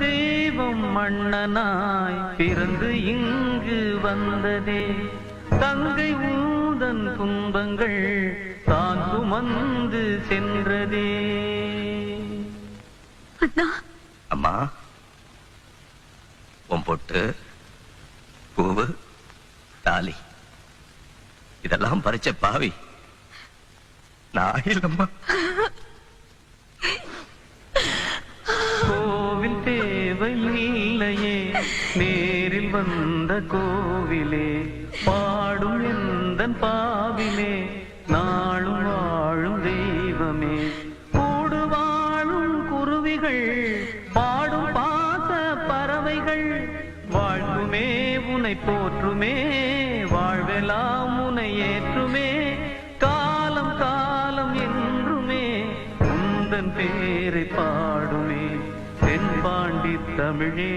தெய்வம் மன்னனாய் பிறந்து இங்கு வந்ததே தங்கை ஊதன் துன்பங்கள் தான் சுமந்து சென்றதே. அம்மா உன் பொட்டு பூவு தாலி இதெல்லாம் பறிச்ச பாவி நான் இல்லம்மா. கோவில் தேவை இல்லையே நேரில் வந்த கோவிலே பாடும் எந்தன் பாவிலே நாளும் வாழும் தெய்வமே. கூடு வாழும் குருவிகள் பாடும் பாச பறவைகள் வாழ்த்துமே உனை போற்றுமே வாழ்வெல்லாம் உனை ஏற்றுமே காலம் காலம் என்றுமே உந்தன் பேரை பாடுமே தென்பாண்டி தமிழே.